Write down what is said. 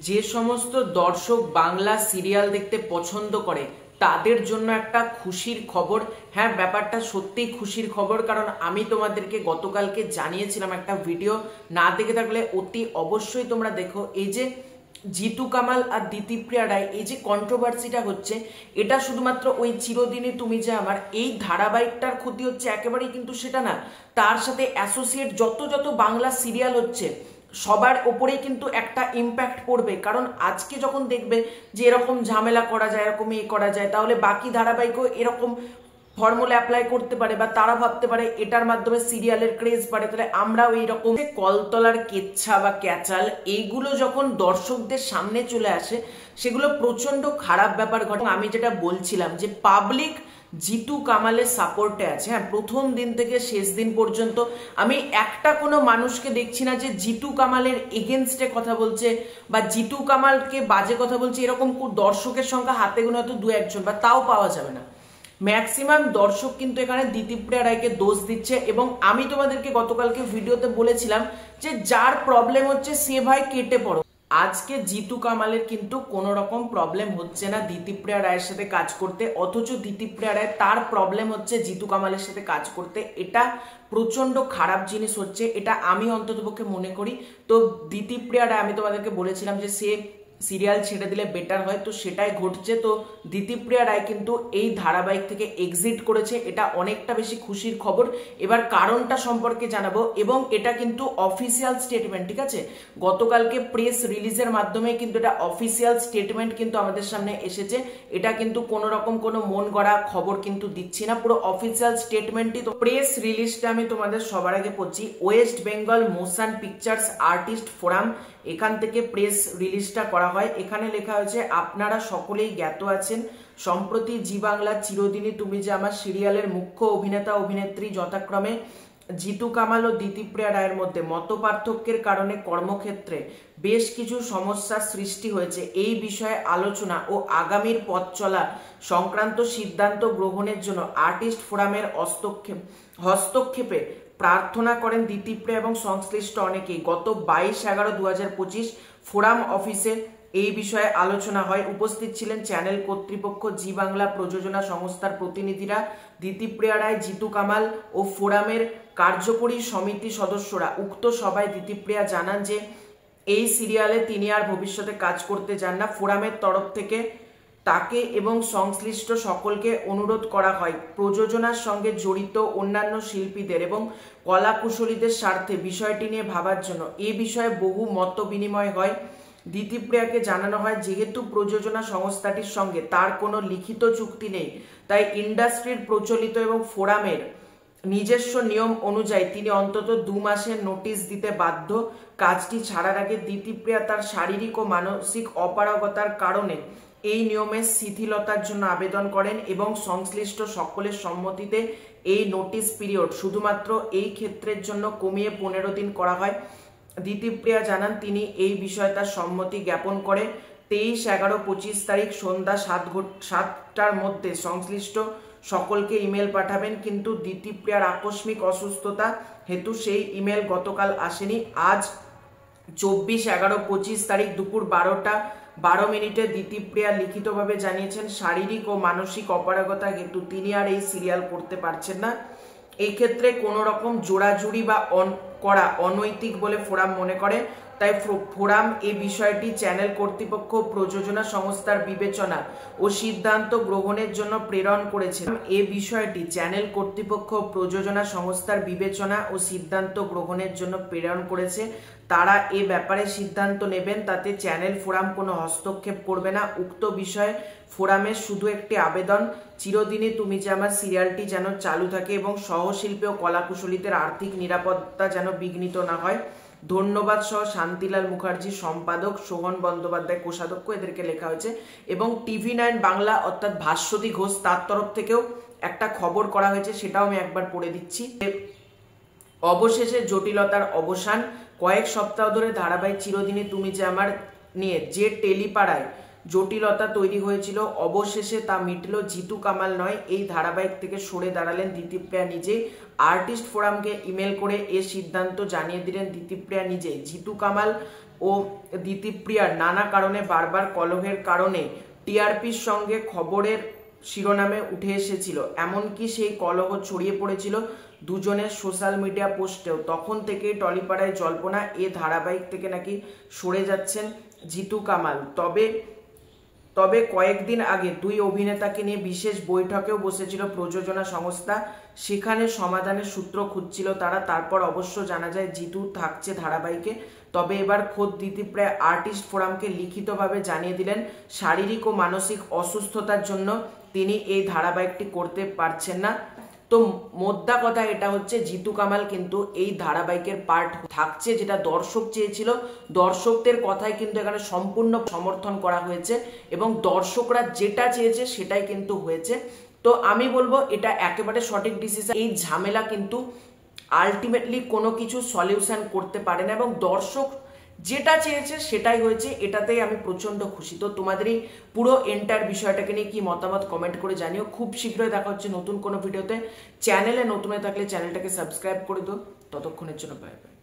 যে সমস্ত দর্শক বাংলা সিরিয়াল দেখতে পছন্দ করে তাদের জন্য একটা খুশির খবর। হ্যাঁ, ব্যাপারটা সত্যিই খুশির খবর, কারণ আমি তোমাদেরকে গতকালকে জানিয়েছিলাম একটা ভিডিও, না দেখে থাকলে অতি অবশ্যই তোমরা দেখো। এই যে জিতু কামাল আর দিতিপ্রিয়া রায় এই যে কন্ট্রোভার্সিটা হচ্ছে, এটা শুধুমাত্র ওই চিরদিনই তুমি যে আমার এই ধারাবাহিকটার ক্ষতি হচ্ছে একেবারেই কিন্তু সেটা না, তার সাথে অ্যাসোসিয়েট যত যত বাংলা সিরিয়াল হচ্ছে সবার ওপরেই কিন্তু একটা ইম্প্যাক্ট পড়বে। কারণ আজকে যখন দেখবে যে এরকম ঝামেলা করা যায়, এরকম করা যায়, তাহলে বাকি ধারাবাহিকও এরকম ফর্মুলা অ্যাপ্লাই করতে পারে, বা তারা ভাবতে পারে এটার মাধ্যমে সিরিয়ালের ক্রেজ বাড়ে, তাহলে আমরাও এইরকম কলতলার কেচ্ছা বা ক্যাচাল এইগুলো যখন দর্শকদের সামনে চলে আসে সেগুলো প্রচন্ড খারাপ ব্যাপার ঘটে। আমি যেটা বলছিলাম যে পাবলিক জিতু কামালের সাপোর্টে আছে। হ্যাঁ, প্রথম দিন থেকে শেষ দিন পর্যন্ত আমি একটা কোনো মানুষকে দেখছি না যে জিতু কামালের এগেনস্টে কথা বলছে বা জিতু কামালকে বাজে কথা বলছে। এরকম দর্শকের সংখ্যা হাতে গোনা হয়তো দু একজন, বা তাও পাওয়া যাবে না। ম্যাক্সিমাম দর্শক কিন্তু এখানে দিতিপ্রিয়া রায়কে দোষ দিচ্ছে। এবং আমি তোমাদেরকে গতকালকে ভিডিওতে বলেছিলাম যে যার প্রবলেম হচ্ছে সে ভাই কেটে পড়ো। আজকে জিতু কামালের কিন্তু কোনো রকম প্রবলেম হচ্ছে না দিতিপ্রিয়া রায়ের সাথে কাজ করতে, অথচ দিতিপ্রিয়া রায় তার প্রবলেম হচ্ছে জিতু কামালের সাথে কাজ করতে। এটা প্রচন্ড খারাপ জিনিস হচ্ছে, এটা আমি অন্ততপক্ষে মনে করি। তো দিতিপ্রিয়া রায়, আমি তোমাদেরকে বলেছিলাম যে সে সিরিয়াল ছেড়ে দিলে বেটার হয়, তো সেটাই ঘটছে। তো দিতিপ্রিয়া রায় কিন্তু এই ধারাবাহিক থেকে এক্সিট করেছে, এটা অনেকটা বেশি খুশির খবর। এবার কারণটা সম্পর্কে জানাবো, এবং এটা কিন্তু অফিসিয়াল স্টেটমেন্ট, ঠিক আছে? গতকালকে প্রেস রিলিজের মাধ্যমে কিন্তু এটা অফিসিয়াল স্টেটমেন্ট কিন্তু আমাদের সামনে এসেছে। এটা কিন্তু কোনো রকম কোনো মন গড়া খবর কিন্তু দিচ্ছি না, পুরো অফিসিয়াল স্টেটমেন্টই। তো প্রেস রিলিজটা আমি তোমাদের সবার আগে পড়ছি। West Bengal motion pictures artist forum, এখান থেকে প্রেস রিলিজটা করা হয়। এখানে লেখা হয়েছে, আপনারা সকলেই জ্ঞাত আছেন সম্প্রতি জি বাংলার চিরদিনই তুমি যে আমার সিরিয়ালের মুখ্য অভিনেতা অভিনেত্রী যথাক্রমে জিতু কামাল ও দিতিপ্রিয়া রায়ের মধ্যে মতপার্থক্যের কারণে কর্মক্ষেত্রে বেশ কিছু সমস্যার সৃষ্টি হয়েছে। এই বিষয়ে আলোচনা ও আগামীর পথ চলা সংক্রান্ত সিদ্ধান্ত গ্রহণের জন্য আর্টিস্ট ফোরামের হস্তক্ষেপে প্রার্থনা করেন দিতিপ্রিয়া এবং সংশ্লিষ্ট অনেকেই। গত 22/11/2025 ফোরাম অফিসে এই বিষয়ে আলোচনা হয়। উপস্থিত ছিলেন চ্যানেল কর্তৃপক্ষ, জি বাংলা প্রযোজনা সংস্থার প্রতিনিধিরা, দিতিপ্রিয়া রায়, জিতু কামাল ও ফোরামের কার্যকরী সমিতি সদস্যরা। উক্ত সভায় দিতিপ্রিয়া জানান যে এই সিরিয়ালে তিনি আর ভবিষ্যতে কাজ করতে চান না। ফোরামের তরফ থেকে তাকে এবং সংশ্লিষ্ট সকলকে অনুরোধ করা হয় প্রযোজনার সঙ্গে জড়িত অন্যান্য শিল্পীদের এবং কলাকুশলীদের স্বার্থে বিষয়টি নিয়ে ভাবার জন্য। এ বিষয়ে বহু মত বিনিময় হয়। দিতিপ্রিয়াকে জানানো হয়, যেহেতু প্রযোজনা সংস্থাটির সঙ্গে তার কোনো লিখিত চুক্তি নেই, তাই ইন্ডাস্ট্রির প্রচলিত এবং ফোরামের নিজস্ব নিয়ম অনুযায়ী তিনি অন্তত 2 মাসের নোটিশ দিতে বাধ্য। কাজটি ছাড়ার আগে দিতিপ্রিয়া তার শারীরিক ও মানসিক অপারগতার কারণে এই নিয়মের শিথিলতার জন্য আবেদন করেন এবং সংশ্লিষ্ট সকলের সম্মতিতে এই নোটিশ পিরিয়ড শুধুমাত্র এই ক্ষেত্রের জন্য কমিয়ে 15 দিন করা হয়। দিতিপ্রিয়া জানান তিনি এই বিষয়ে তার সম্মতি জ্ঞাপন করে 23/11/25 তারিখ সন্ধ্যা 7টার মধ্যে সংশ্লিষ্ট সকলকে ইমেল পাঠাবেন। কিন্তু দিতিপ্রিয়ার আকস্মিক অসুস্থতা হেতু সেই ইমেল গতকাল আসেনি। আজ 24/11/25 তারিখ দুপুর 12:12 দিতিপ্রিয়া লিখিতভাবে জানিয়েছেন শারীরিক ও মানসিক অপারগতা হেতু তিনি আর এই সিরিয়াল করতে পারছেন না। এই ক্ষেত্রে কোনো রকম জোড়াজুড়ি বা করা অনৈতিক বলে ফোরাম মনে করে, তাই ফোরাম এই বিষয়টি চ্যানেল কর্তৃপক্ষ প্রযোজনা সংস্থার বিবেচনা ও সিদ্ধান্ত গ্রহণের জন্য প্রেরণ করেছে। এই বিষয়টি চ্যানেল কর্তৃপক্ষ প্রযোজনা সংস্থার বিবেচনা ও সিদ্ধান্ত গ্রহণের জন্য প্রেরণ করেছে। তারা এ ব্যাপারে সিদ্ধান্ত নেবেন, তাতে চ্যানেল ফোরাম কোনো হস্তক্ষেপ করবে না। উক্ত বিষয়ে ফোরামের শুধু একটি আবেদন, চিরদিনই তুমি যে আমার সিরিয়ালটি যেন চালু থাকে এবং সহশিল্পী ও কলাকুশলীদের আর্থিক নিরাপত্তা যেন বিঘ্নিত না হয়। ধন্যবাদ সহ শান্তিলাল মুখার্জি সম্পাদক, সোহন বন্দ্যোপাধ্যায় কোষাধ্যক্ষ, এদেরকে লেখা হয়েছে। এবং TV9 বাংলা অর্থাৎ ভাস্বতী ঘোষ তার তরফ থেকেও একটা খবর করা হয়েছে, সেটাও আমি একবার পড়ে দিচ্ছি। অবশেষে জটিলতার অবসান, কয়েক সপ্তাহ ধরে ধারাবাহিক চিরদিনই তুমি যে আমার নিয়ে যে টেলিপাড়ায় জটিলতা তৈরি হয়েছিল অবশেষে তা মিটল। জিতু কামাল নয়, এই ধারাবাহিক থেকে সরে দাঁড়ালেন দিতিপ্রিয়া নিজেই। আর্টিস্ট ফোরামকে ইমেল করে এ সিদ্ধান্ত জানিয়ে দিলেন দিতিপ্রিয়া নিজেই। জিতু কামাল ও দিতিপ্রিয়ার নানা কারণে বারবার কলহের কারণে টিআরপির সঙ্গে খবরের শিরোনামে উঠে এসেছিল, এমনকি সেই কলহ ছড়িয়ে পড়েছিল দুজনের সোশ্যাল মিডিয়া পোস্টেও। তখন থেকেই টলিপাড়ায় জল্পনা এ ধারাবাহিক থেকে নাকি সরে যাচ্ছেন জিতু কামাল। তবে কয়েকদিন আগে দুই অভিনেতাকে নিয়ে বিশেষ বৈঠকেও বসেছিল প্রযোজনা সংস্থা, সেখানে সমাধানের সূত্র খুঁজছিল তারা। তারপর অবশ্য জানা যায় জিতু থাকছে ধারাবাহিকে। তবে এবার খোদ দিতিপ্রিয়া আর্টিস্ট ফোরামকে লিখিতভাবে জানিয়ে দিলেন শারীরিক ও মানসিক অসুস্থতার জন্য তিনি এই ধারাবাহিকটি করতে পারছেন না। তো মোদ্দা কথা এটা হচ্ছে, জিতু কামাল কিন্তু এই ধারাবাহিকের পার্ট থাকছে, যেটা দর্শক চেয়েছিল। দর্শকদের কথাই কিন্তু এখানে সম্পূর্ণ সমর্থন করা হয়েছে এবং দর্শকরা যেটা চেয়েছে সেটাই কিন্তু হয়েছে। তো আমি বলবো এটা একেবারে সঠিক ডিসিশন। এই ঝামেলা কিন্তু আলটিমেটলি কোনো কিছু সলিউশন করতে পারে না এবং দর্শক যেটা চেয়েছে সেটাই হয়েছে, এটাতেই আমি প্রচন্ড খুশি। তো তোমাদের এই পুরো এন্টার বিষয়টাকে নিয়ে কি মতামত কমেন্ট করে জানিও। খুব শীঘ্রই দেখা হচ্ছে নতুন কোনো ভিডিওতে। চ্যানেলে নতুন হয়ে থাকলে চ্যানেলটাকে সাবস্ক্রাইব করে দিও। ততক্ষণের জন্য বাই বাই।